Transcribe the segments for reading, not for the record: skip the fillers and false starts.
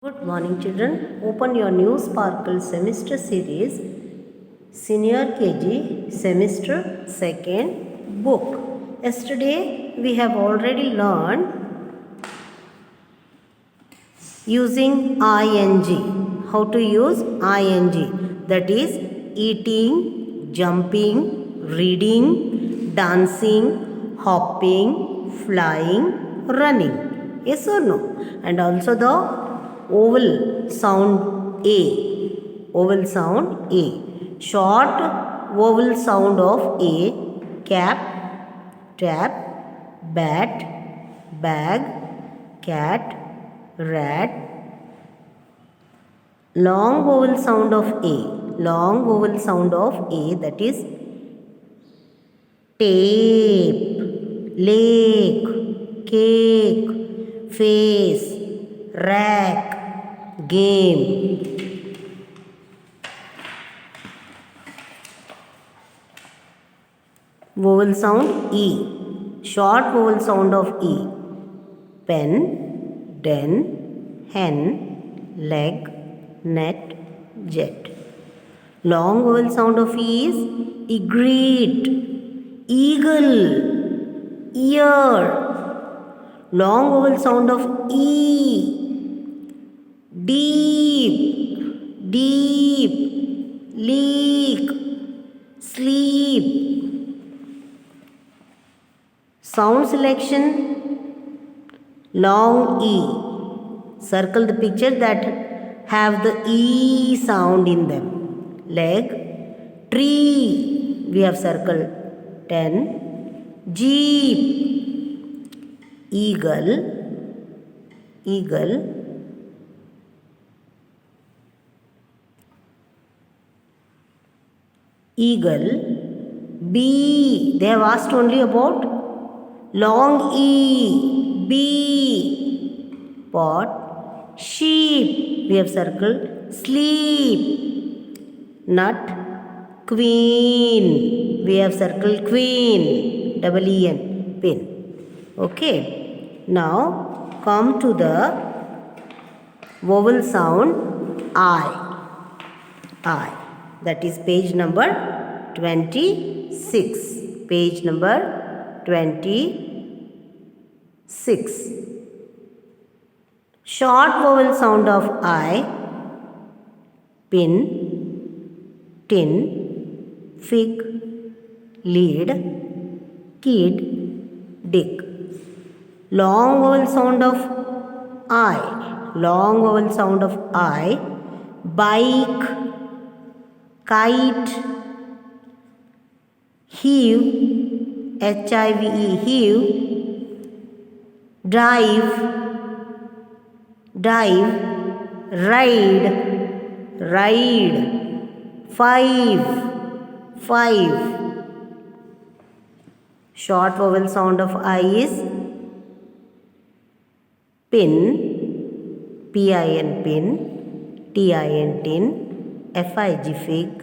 Good morning, children. Open your new Sparkle semester series, Senior KG, semester 2nd book. Yesterday, we have already learned using ing. How to use ing? That is eating, jumping, reading, dancing, hopping, flying, running. Yes or no? And also the vowel sound A. Vowel sound A. Short vowel sound of A. Cap, tap, bat, bag, cat, rat. Long vowel sound of A. Long vowel sound of A, that is tape, lake, cake, face, rack, game. Vowel sound E. Short vowel sound of E. Pen, den, hen, leg, net, jet. Long vowel sound of E is egret, eagle, ear. Long vowel sound of E. Deep, deep, leak, sleep. Sound selection, long E. Circle the picture that have the E sound in them. Leg, tree, we have circled 10. Jeep, eagle, eagle. Eagle, bee, they have asked only about long E, bee. Pot, sheep, we have circled sleep. Nut, queen, we have circled queen, double E-N, pin. Okay, now come to the vowel sound I. I. That is page number 26. Page number 26. Short vowel sound of I. Pin, tin, fig, lead, kid, dick. Long vowel sound of I. Long vowel sound of I. Bike, kite, heave, H-I-V-E, heave, drive, dive, ride, ride, five, five. Short vowel sound of I is pin, P-I-N, pin, T-I-N, tin, F-I-G, fig,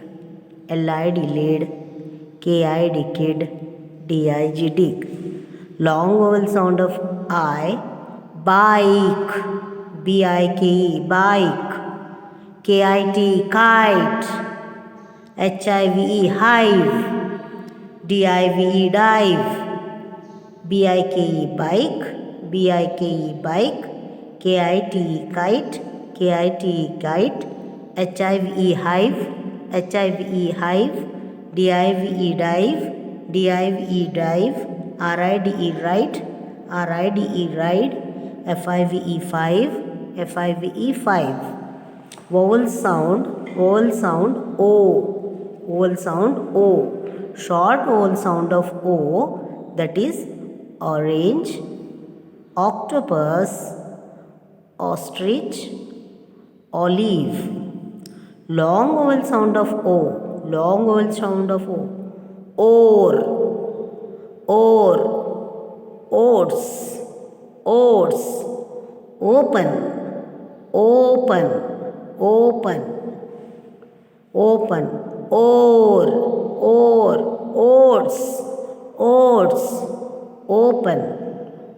L-I-D, lid, K-I-D, kid, D-I-G, dig. Long vowel sound of I. Bike, B-I-K-E, bike, K-I-T, kite, H-I-V-E, hive, D-I-V-E, dive, B-I-K-E, bike, B-I-K-E, bike, K-I-T-E, kite, K-I-T-E, kite, H-I-V-E, hive, H-I-V-E, hive, D-I-V-E, dive, D-I-V-E, dive, R-I-D-E, right, R-I-D-E, ride, F-I-V-E, five, F-I-V-E, five. Vowel sound O. Vowel sound O. Short vowel sound of O, that is orange, octopus, ostrich, olive. Long vowel sound of O. Long vowel sound of O. Or, oats, oats. Open, open, open, open. Oats, oats. Open,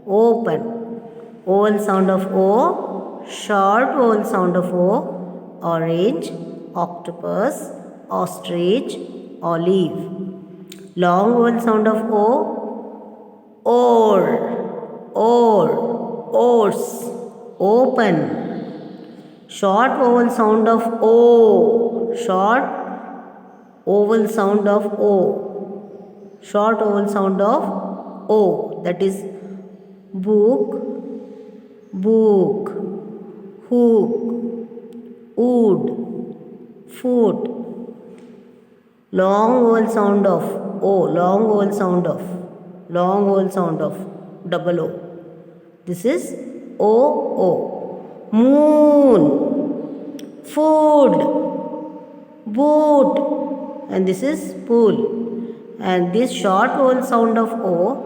open. Vowel sound of O. short vowel sound of O, orange, octopus, ostrich, olive. Long vowel sound of O, oars, open. Short vowel sound of O, short vowel sound of O, short vowel sound of O, that is book, hook, wood, foot. Long vowel sound of O, long vowel sound of double O. This is O. Moon, food, boot, and this is pool. And this short vowel sound of O,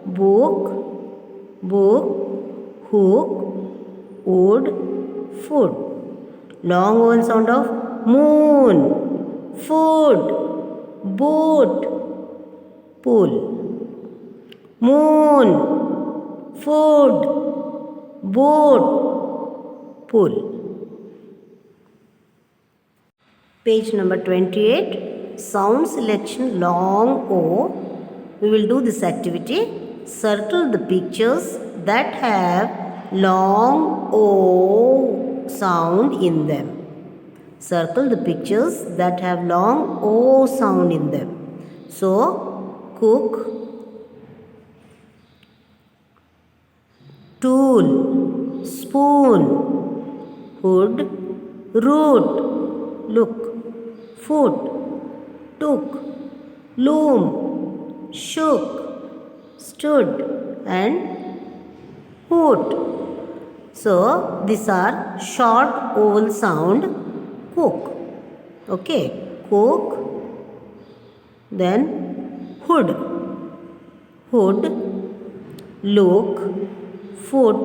book, hook, wood, food. Long vowel sound of moon, food, boot, pool. Moon, food, boat, pool. Page number 28, sound selection long O. We will do this activity. Circle the pictures that have long O sound in them. Circle the pictures that have long O sound in them. So, cook, tool, spoon, hood, root, look, foot, took, loom, shook, stood, and hoot. So, these are short vowel sound, cook. Okay, cook, then hood, look, foot,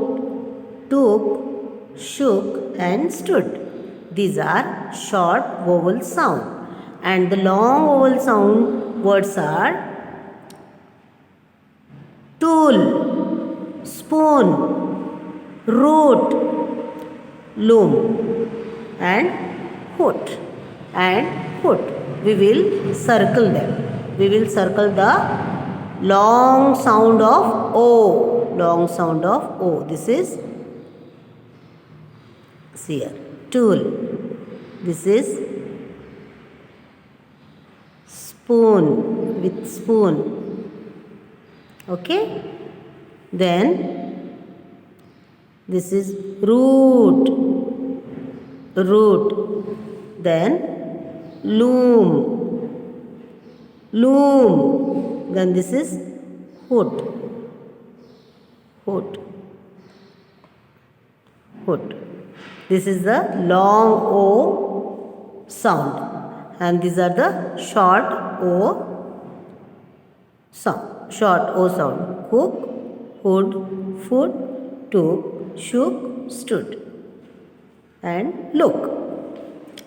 took, shook, and stood. These are short vowel sound. And the long vowel sound words are tool, spoon, root, loom, and hoot. We will circle them. We will circle the long sound of O. Long sound of O. This is here. Tool. This is spoon with spoon. Okay. Then this is root. Then loom. Then this is hood. This is the long O sound, and these are the short O sound. Cook, hood, foot, took, shook, stood, and look.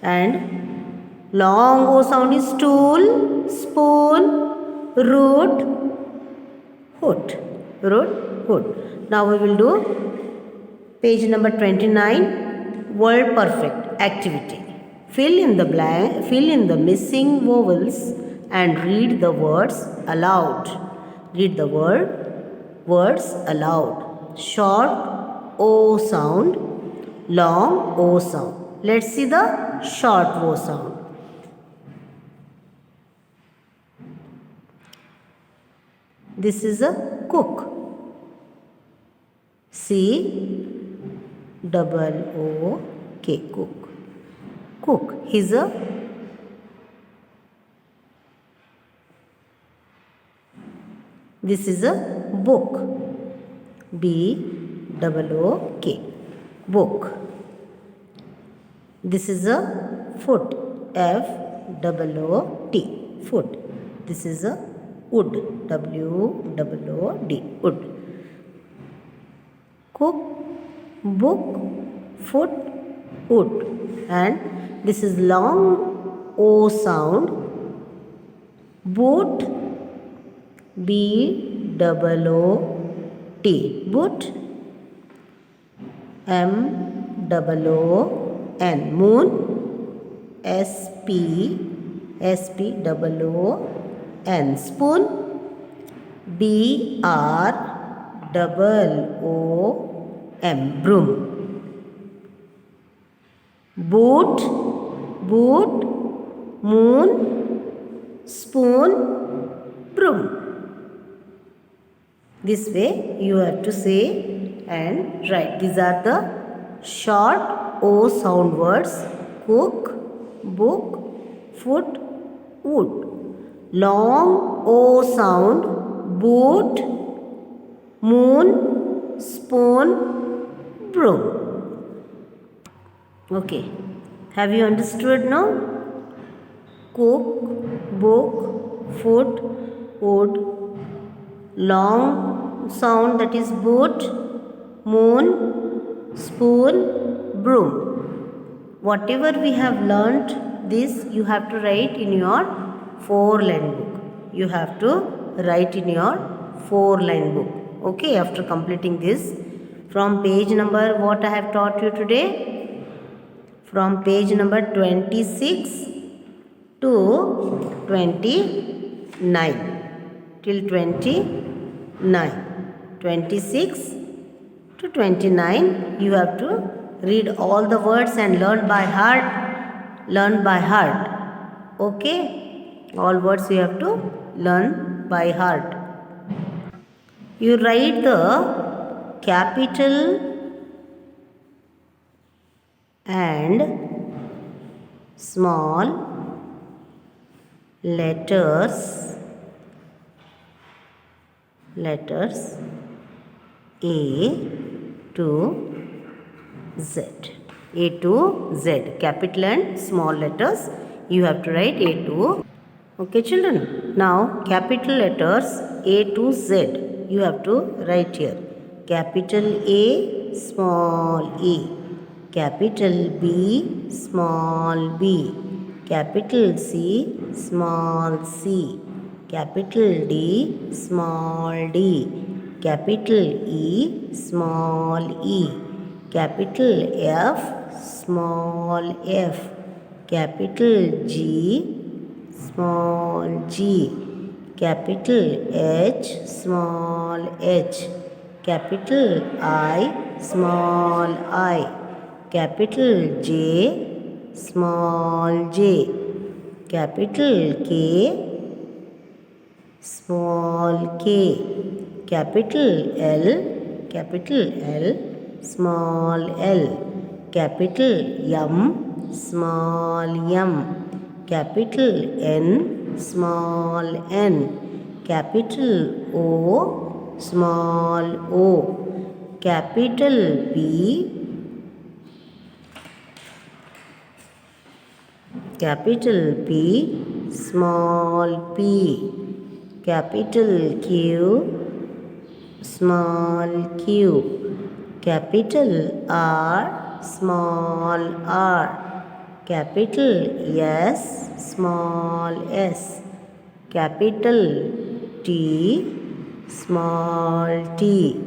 And long O sound is stool, spoon, root, hood. Now we will do page number 29, word perfect activity. Fill in the missing vowels and read the words aloud. Read the words aloud. Short O sound, long O sound. Let's see the short O sound. This is a cook. C-double-O-K, cook. He's a This is a book. B-double-O-K, book. This is a foot. F-double-O-T, foot. This is a wood. W-double-O-D, wood. Cook, book, foot, wood. And this is long O sound, boot, B-double-O-T, boot. M-double-O-T, double O N, moon, S P double O N, spoon, B R double O M, broom, boot, moon, spoon, broom. This way you have to say and write. These are the short O sound words: cook, book, foot, wood. Long O sound: boot, moon, spoon, broom. Okay, have you understood now? Cook, book, foot, wood. Long sound, that is boot, moon, spoon, broom. Whatever we have learnt, this you have to write in your 4-line book. You have to write in your 4-line book. Okay, after completing this, from page number, what I have taught you today? From page number 26 to 29. Till 29. 26 to 29, you have to read all the words and learn by heart. Learn by heart. Okay? All words you have to learn by heart. You write the capital and small letters A to Z. A to Z. Capital and small letters. You have to write A to. Okay, children. Now, capital letters A to Z. You have to write here. Capital A, small a. Capital B, small b. Capital C, small c. Capital D, small d. Capital E, small e. Capital F, small f. Capital G, small g. Capital H, small h. Capital I, small I. Capital J, small j. Capital K, small k. Capital L, small l. Capital M, small m. Capital N, small n. Capital O, small o. Capital P, small p. Capital Q, small q. Capital R, small r. Capital S, small s. Capital T, small t.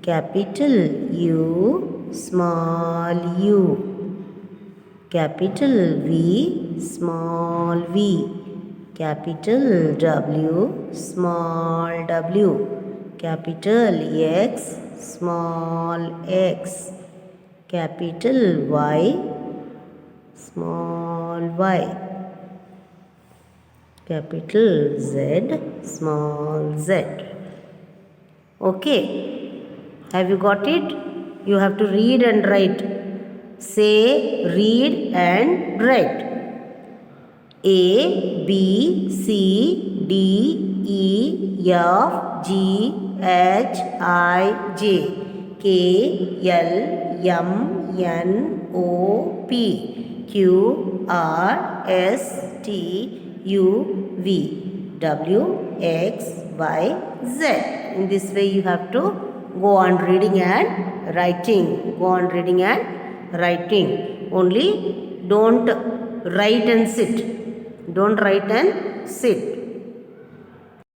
Capital U, small u. Capital V, small v. Capital W, small w. Capital X, small x. Capital Y, small y. Capital Z, small z. Okay. Have you got it? You have to read and write. Say, read and write. A, B, C, D, E, F, G, H, I, J, K, L, M, N, O, P, Q, R, S, T, U, V, W, X, Y, Z. In this way you have to go on reading and writing. Go on reading and writing. Only don't write and sit. Don't write and sit.